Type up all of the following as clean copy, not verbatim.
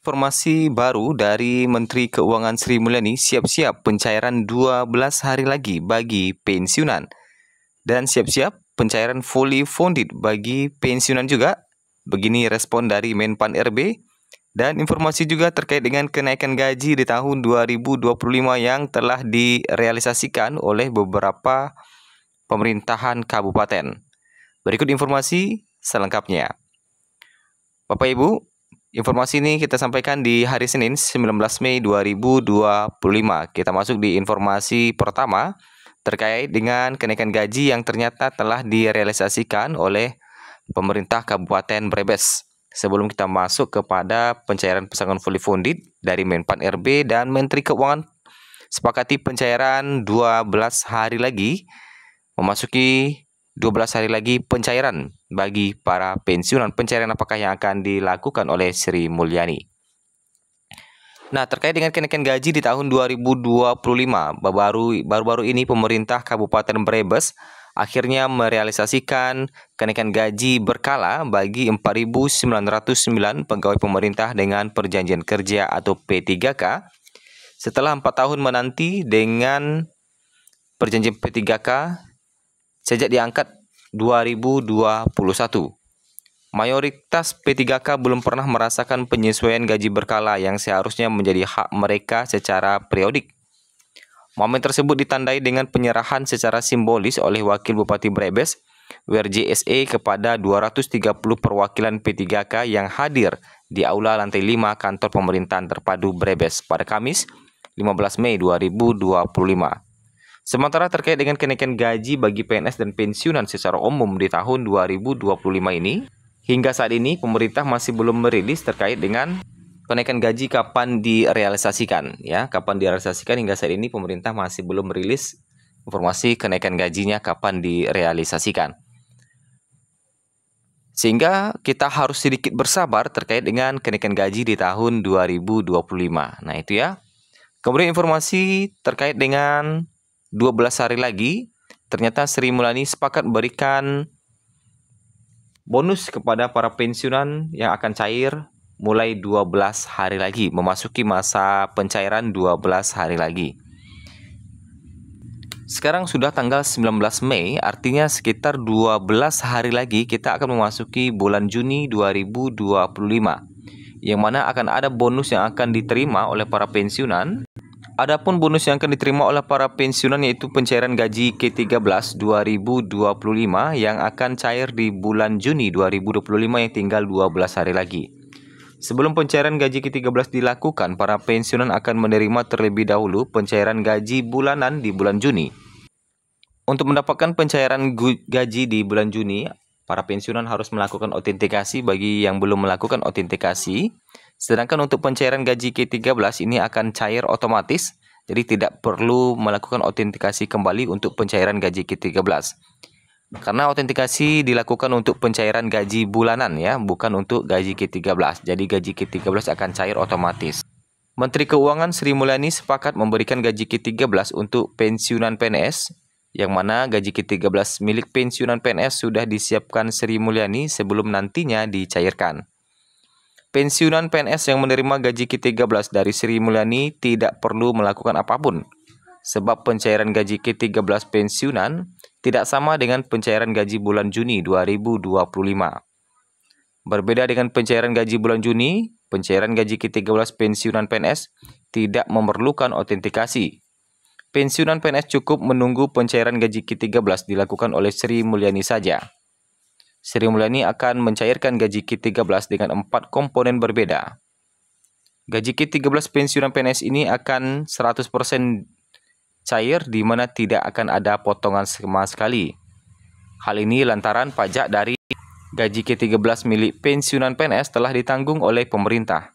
Informasi baru dari Menteri Keuangan Sri Mulyani, siap-siap pencairan 12 hari lagi bagi pensiunan. Dan siap-siap pencairan fully funded bagi pensiunan juga. Begini respon dari Menpan RB. Dan informasi juga terkait dengan kenaikan gaji di tahun 2025 yang telah direalisasikan oleh beberapa pemerintahan kabupaten. Berikut informasi selengkapnya. Bapak Ibu, informasi ini kita sampaikan di hari Senin 19 Mei 2025. Kita masuk di informasi pertama terkait dengan kenaikan gaji yang ternyata telah direalisasikan oleh pemerintah Kabupaten Brebes. Sebelum kita masuk kepada pencairan pesangon fully funded dari Menpan RB dan Menteri Keuangan sepakati pencairan 12 hari lagi, memasuki 12 hari lagi pencairan bagi para pensiunan. Pencairan apakah yang akan dilakukan oleh Sri Mulyani? Nah, terkait dengan kenaikan gaji di tahun 2025, baru-baru ini pemerintah Kabupaten Brebes akhirnya merealisasikan kenaikan gaji berkala bagi 4.909 pegawai pemerintah dengan perjanjian kerja atau P3K. Setelah 4 tahun menanti dengan perjanjian P3K sejak diangkat 2021. Mayoritas P3K belum pernah merasakan penyesuaian gaji berkala yang seharusnya menjadi hak mereka secara periodik. Momen tersebut ditandai dengan penyerahan secara simbolis oleh Wakil Bupati Brebes, WRJSE, kepada 230 perwakilan P3K yang hadir di Aula Lantai 5 Kantor Pemerintahan Terpadu Brebes pada Kamis 15 Mei 2025. Sementara terkait dengan kenaikan gaji bagi PNS dan pensiunan secara umum di tahun 2025 ini, hingga saat ini pemerintah masih belum merilis terkait dengan kenaikan gaji kapan direalisasikan. Kapan direalisasikan, hingga saat ini pemerintah masih belum merilis informasi kenaikan gajinya kapan direalisasikan. Sehingga kita harus sedikit bersabar terkait dengan kenaikan gaji di tahun 2025. Nah itu ya. Kemudian informasi terkait dengan 12 hari lagi, ternyata Sri Mulyani sepakat berikan bonus kepada para pensiunan yang akan cair mulai 12 hari lagi, memasuki masa pencairan 12 hari lagi. Sekarang sudah tanggal 19 Mei, artinya sekitar 12 hari lagi kita akan memasuki bulan Juni 2025, yang mana akan ada bonus yang akan diterima oleh para pensiunan. Adapun bonus yang akan diterima oleh para pensiunan yaitu pencairan gaji ke-13 2025 yang akan cair di bulan Juni 2025 yang tinggal 12 hari lagi. Sebelum pencairan gaji ke-13 dilakukan, para pensiunan akan menerima terlebih dahulu pencairan gaji bulanan di bulan Juni. Untuk mendapatkan pencairan gaji di bulan Juni, para pensiunan harus melakukan autentikasi bagi yang belum melakukan autentikasi. Sedangkan untuk pencairan gaji ke-13 ini akan cair otomatis, jadi tidak perlu melakukan autentikasi kembali untuk pencairan gaji ke-13. Karena autentikasi dilakukan untuk pencairan gaji bulanan bukan untuk gaji ke-13. Jadi gaji ke-13 akan cair otomatis. Menteri Keuangan Sri Mulyani sepakat memberikan gaji ke-13 untuk pensiunan PNS, yang mana gaji ke-13 milik pensiunan PNS sudah disiapkan Sri Mulyani sebelum nantinya dicairkan. Pensiunan PNS yang menerima gaji ke-13 dari Sri Mulyani tidak perlu melakukan apapun, sebab pencairan gaji ke-13 pensiunan tidak sama dengan pencairan gaji bulan Juni 2025. Berbeda dengan pencairan gaji bulan Juni, pencairan gaji ke-13 pensiunan PNS tidak memerlukan autentikasi. Pensiunan PNS cukup menunggu pencairan gaji ke-13 dilakukan oleh Sri Mulyani saja. Sri Mulyani akan mencairkan gaji ke-13 dengan 4 komponen berbeda. Gaji ke-13 pensiunan PNS ini akan 100% cair, di mana tidak akan ada potongan sama sekali. Hal ini lantaran pajak dari gaji ke-13 milik pensiunan PNS telah ditanggung oleh pemerintah.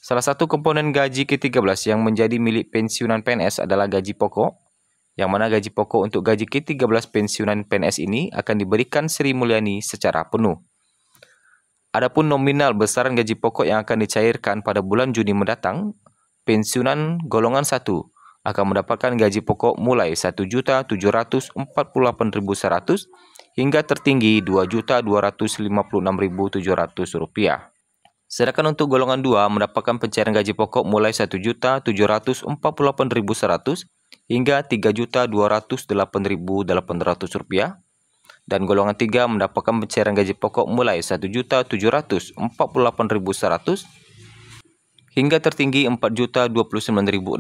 Salah satu komponen gaji ke-13 yang menjadi milik pensiunan PNS adalah gaji pokok, yang mana gaji pokok untuk gaji ke-13 pensiunan PNS ini akan diberikan Sri Mulyani secara penuh. Adapun nominal besaran gaji pokok yang akan dicairkan pada bulan Juni mendatang, pensiunan golongan 1 akan mendapatkan gaji pokok mulai Rp1.748.100 hingga tertinggi Rp2.256.700. Sedangkan untuk golongan 2 mendapatkan pencairan gaji pokok mulai Rp1.748.100 hingga Rp3.208.800. Dan golongan 3 mendapatkan pencairan gaji pokok mulai Rp1.748.100 hingga tertinggi Rp4.029.600.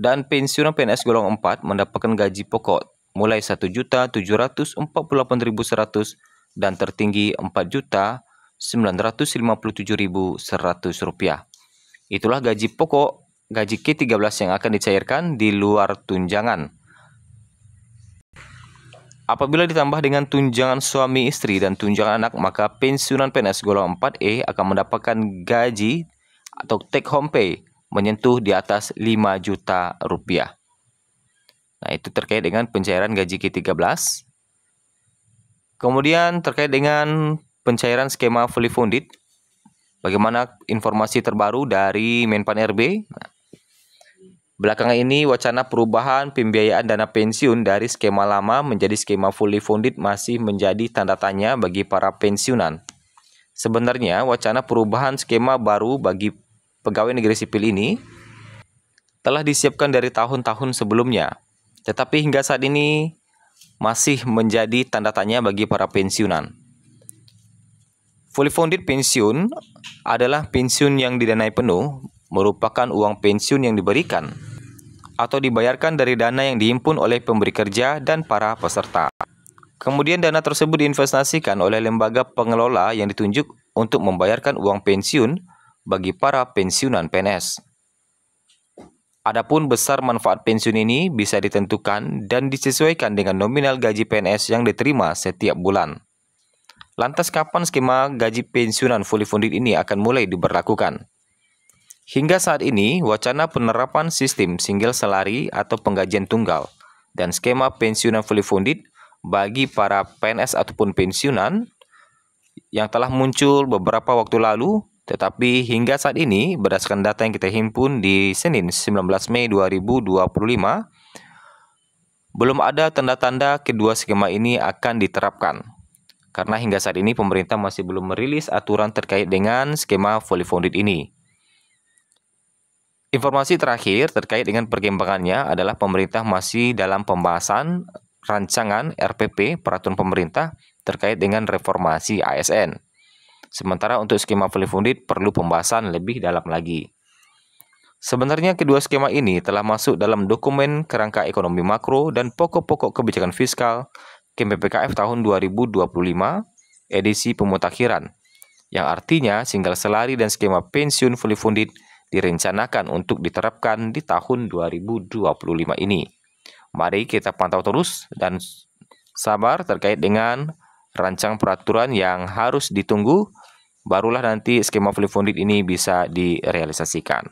Dan pensiunan PNS golongan 4 mendapatkan gaji pokok mulai Rp1.748.100 dan tertinggi Rp4.957.100. Itulah gaji pokok gaji ke-13 yang akan dicairkan di luar tunjangan. Apabila ditambah dengan tunjangan suami istri dan tunjangan anak, maka pensiunan PNS golongan 4E akan mendapatkan gaji atau take home pay menyentuh di atas Rp5 juta. Nah, itu terkait dengan pencairan gaji ke-13. Kemudian terkait dengan pencairan skema fully funded, bagaimana informasi terbaru dari Menpan RB? Belakangan ini wacana perubahan pembiayaan dana pensiun dari skema lama menjadi skema fully funded masih menjadi tanda tanya bagi para pensiunan. Sebenarnya wacana perubahan skema baru bagi pegawai negeri sipil ini telah disiapkan dari tahun-tahun sebelumnya, tetapi hingga saat ini masih menjadi tanda tanya bagi para pensiunan. Fully funded pensiun adalah pensiun yang didanai penuh, merupakan uang pensiun yang diberikan atau dibayarkan dari dana yang dihimpun oleh pemberi kerja dan para peserta. Kemudian dana tersebut diinvestasikan oleh lembaga pengelola yang ditunjuk untuk membayarkan uang pensiun bagi para pensiunan PNS. Adapun besar manfaat pensiun ini bisa ditentukan dan disesuaikan dengan nominal gaji PNS yang diterima setiap bulan. Lantas kapan skema gaji pensiunan fully funded ini akan mulai diberlakukan? Hingga saat ini, wacana penerapan sistem single salary atau penggajian tunggal dan skema pensiunan fully funded bagi para PNS ataupun pensiunan yang telah muncul beberapa waktu lalu, tetapi hingga saat ini berdasarkan data yang kita himpun di Senin 19 Mei 2025, belum ada tanda-tanda kedua skema ini akan diterapkan. Karena hingga saat ini pemerintah masih belum merilis aturan terkait dengan skema fully funded ini. Informasi terakhir terkait dengan perkembangannya adalah pemerintah masih dalam pembahasan rancangan RPP Peraturan Pemerintah terkait dengan reformasi ASN. Sementara untuk skema fully funded perlu pembahasan lebih dalam lagi. Sebenarnya kedua skema ini telah masuk dalam dokumen kerangka ekonomi makro dan pokok-pokok kebijakan fiskal KMPPKF tahun 2025 edisi pemutakhiran, yang artinya single salary dan skema pensiun fully funded direncanakan untuk diterapkan di tahun 2025 ini. Mari kita pantau terus dan sabar terkait dengan rancangan peraturan yang harus ditunggu, barulah nanti skema fully funded ini bisa direalisasikan.